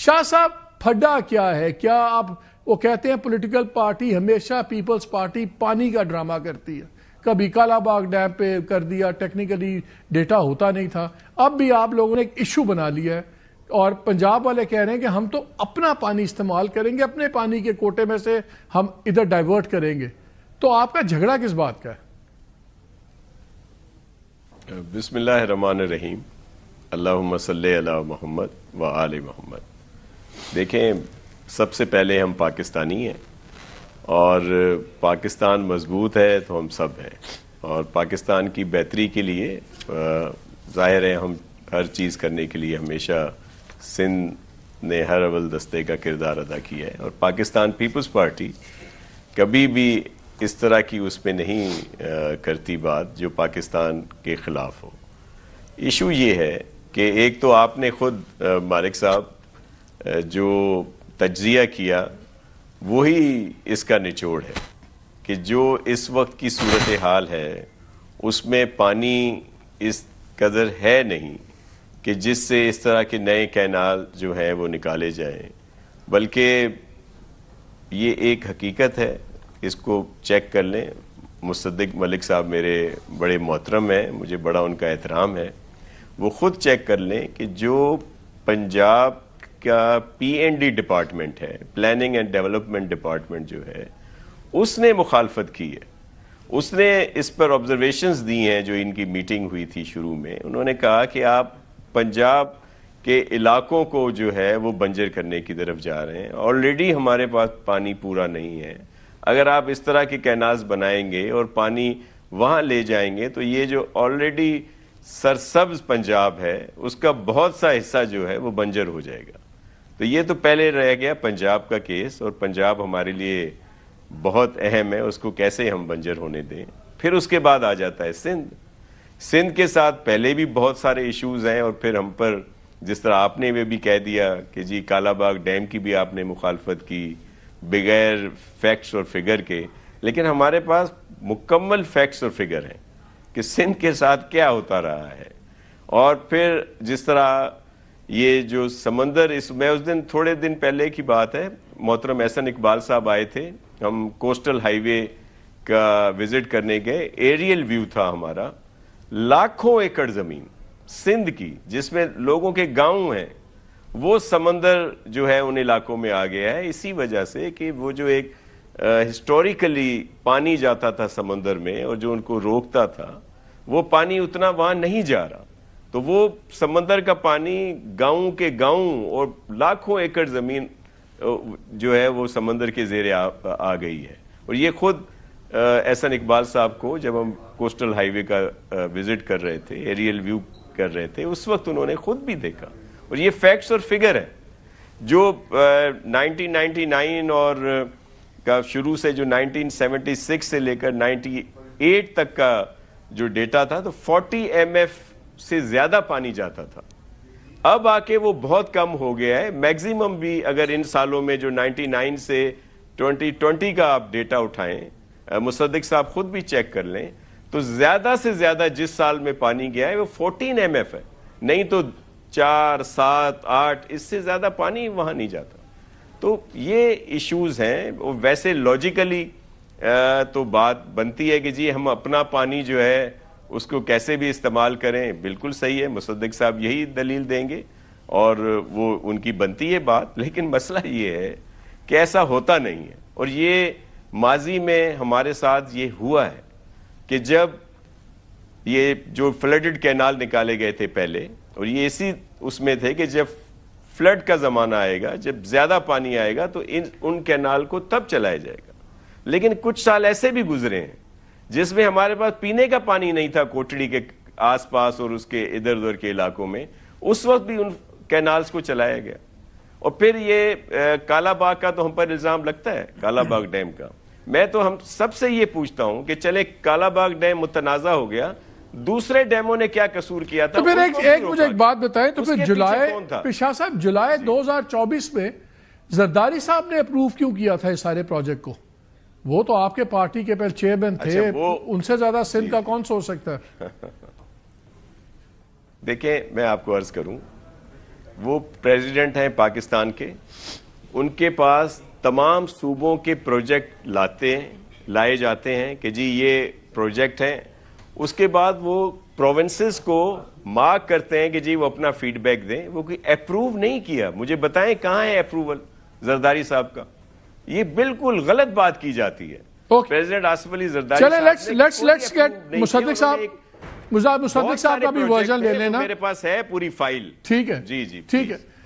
شاہ صاحب پھڈا کیا ہے؟ کیا آپ وہ کہتے ہیں پولیٹیکل پارٹی ہمیشہ پیپلز پارٹی پانی کا ڈرامہ کرتی ہے، کبھی کالا باغ ڈیم پہ کر دیا، ٹیکنیکلی ڈیٹا ہوتا نہیں تھا، اب بھی آپ لوگوں نے ایک ایشو بنا لیا ہے اور پنجاب والے کہہ رہے ہیں کہ ہم تو اپنا پانی استعمال کریں گے، اپنے پانی کے کوٹے میں سے ہم ادھر ڈائیورٹ کریں گے، تو آپ کا جھگڑا کس بات کا ہے؟ بسم اللہ الرحمن الرحیم، اللہم صلی علی محمد و آل محمد۔ دیکھیں، سب سے پہلے ہم پاکستانی ہیں اور پاکستان مضبوط ہے تو ہم سب ہیں، اور پاکستان کی بہتری کے لیے ظاہر ہے ہم ہر چیز کرنے کے لیے ہمیشہ سندھ نے ہر اول دستے کا کردار ادا کیا ہے، اور پاکستان پیپلز پارٹی کبھی بھی اس طرح کی اس پہ نہیں کرتی بات جو پاکستان کے خلاف ہو۔ ایشو یہ ہے کہ ایک تو آپ نے خود مالک صاحب جو تجزیہ کیا وہی اس کا نچوڑ ہے کہ جو اس وقت کی صورتحال ہے اس میں پانی اس قدر ہے نہیں کہ جس سے اس طرح کے نئے کینال جو ہیں وہ نکالے جائیں، بلکہ یہ ایک حقیقت ہے، اس کو چیک کر لیں۔ مصدق ملک صاحب میرے بڑے محترم ہیں، مجھے بڑا ان کا احترام ہے، وہ خود چیک کر لیں کہ جو پنجاب کا پی این ڈی ڈپارٹمنٹ ہے، پلاننگ اینڈ ڈیولپمنٹ ڈپارٹمنٹ جو ہے، اس نے مخالفت کی ہے، اس نے اس پر آبزرویشنز دی ہیں۔ جو ان کی میٹنگ ہوئی تھی شروع میں، انہوں نے کہا کہ آپ پنجاب کے علاقوں کو جو ہے وہ بنجر کرنے کی طرف جا رہے ہیں، آلریڈی ہمارے پاس پانی پورا نہیں ہے، اگر آپ اس طرح کے کینالز بنائیں گے اور پانی وہاں لے جائیں گے تو یہ جو آلریڈی سرسبز پنجاب ہے اس کا بہت سا حصہ جو ہے وہ بنجر ہو جائے گا۔ تو یہ تو پہلے رہ گیا پنجاب کا کیس، اور پنجاب ہمارے لیے بہت اہم ہے، اس کو کیسے ہم بنجر ہونے دیں۔ پھر اس کے بعد آ جاتا ہے سندھ کے ساتھ پہلے بھی بہت سارے ایشوز ہیں، اور پھر ہم پر جس طرح آپ نے بھی کہہ دیا کہ جی کالا باغ ڈیم کی بھی آپ نے مخالفت کی بغیر فیکٹس اور فگر کے، لیکن ہمارے پاس مکمل فیکٹس اور فگر ہیں کہ سندھ کے ساتھ کیا ہوتا رہا ہے۔ اور پھر جس طرح یہ جو سمندر، میں اس دن تھوڑے دن پہلے کی بات ہے، محترم احسن اقبال صاحب آئے تھے، ہم کوسٹل ہائی وے کا وزٹ کرنے گئے، ایریل ویو تھا ہمارا، لاکھوں ایکڑ زمین سندھ کی جس میں لوگوں کے گاؤں ہیں، وہ سمندر جو ہے ان علاقوں میں آ گیا ہے، اسی وجہ سے کہ وہ جو ایک ہسٹوریکلی پانی جاتا تھا سمندر میں اور جو ان کو روکتا تھا، وہ پانی اتنا وہاں نہیں جا رہا، تو وہ سمندر کا پانی گاؤں کے گاؤں اور لاکھوں ایکڑ زمین جو ہے وہ سمندر کے زیر آ گئی ہے۔ اور یہ خود احسن اقبال صاحب کو جب ہم کوسٹل ہائی وے کا وزٹ کر رہے تھے، ایریل ویو کر رہے تھے، اس وقت انہوں نے خود بھی دیکھا، اور یہ فیکٹس اور فگر ہے جو 1999 اور کا شروع سے جو 1976 سے لے کر 98 تک کا جو ڈیٹا تھا تو 40 ایم ایف سے زیادہ پانی جاتا تھا، اب آ کے وہ بہت کم ہو گیا ہے۔ میگزیمم بھی اگر ان سالوں میں جو 99 سے 2020 کا آپ ڈیٹا اٹھائیں، مصدق صاحب خود بھی چیک کر لیں، تو زیادہ سے زیادہ جس سال میں پانی گیا ہے وہ 14 ایم ایف ہے، نہیں تو 4 7 8 اس سے زیادہ پانی وہاں نہیں جاتا۔ تو یہ ایشوز ہیں، ویسے لاجیکلی تو بات بنتی ہے کہ جی ہم اپنا پانی جو ہے اس کو کیسے بھی استعمال کریں، بالکل صحیح ہے، مصدق صاحب یہی دلیل دیں گے اور وہ ان کی بنتی ہے بات، لیکن مسئلہ یہ ہے کہ ایسا ہوتا نہیں ہے، اور یہ ماضی میں ہمارے ساتھ یہ ہوا ہے کہ جب یہ جو فلڈڈ کینال نکالے گئے تھے پہلے، اور یہ اسی اس میں تھے کہ جب فلڈ کا زمانہ آئے گا، جب زیادہ پانی آئے گا تو ان کینال کو تب چلایا جائے گا، لیکن کچھ سال ایسے بھی گزرے ہیں جس میں ہمارے پاس پینے کا پانی نہیں تھا کوٹڑی کے آس پاس اور اس کے ادھر ادھر کے علاقوں میں، اس وقت بھی ان کینالز کو چلایا گیا۔ اور پھر یہ کالا باغ کا تو ہم پر الزام لگتا ہے، کالا باغ ڈیم کا، میں تو ہم سب سے یہ پوچھتا ہوں کہ چلے کالا باغ ڈیم متنازع ہو گیا، دوسرے ڈیموں نے کیا قصور کیا تھا؟ تو پھر مجھے ایک بات بتائیں، تو پھر شاہ صاحب جولائی 2024 میں زرداری صاحب نے اپروو کیوں کیا تھا اس سارے پروجیکٹ کو؟ وہ تو آپ کے پارٹی کے پہلے چیئرمین تھے، ان سے زیادہ سندھ کا کون سوچ سکتا ہے؟ دیکھیں میں آپ کو عرض کروں وہ پریزیڈنٹ ہیں پاکستان کے, ان کے پاس تمام صوبوں کے پروجیکٹ لائے جاتے ہیں کہ جی یہ پروجیکٹ ہیں. اس کے بعد وہ پروونسز کو مارک کرتے ہیں کہ جی وہ اپنا فیڈ بیک دیں. وہ کوئی اپروو نہیں کیا. مجھے بتائیں کہاں ہے اپروول زرداری صاحب کا؟ یہ بالکل غلط بات کی جاتی ہے. President Asif Ali Zardari let's get Musaddiq صاحب کا بھی ورژن لے لینا. میرے پاس ہے پوری فائل. ٹھیک ہے جی جی ٹھیک ہے.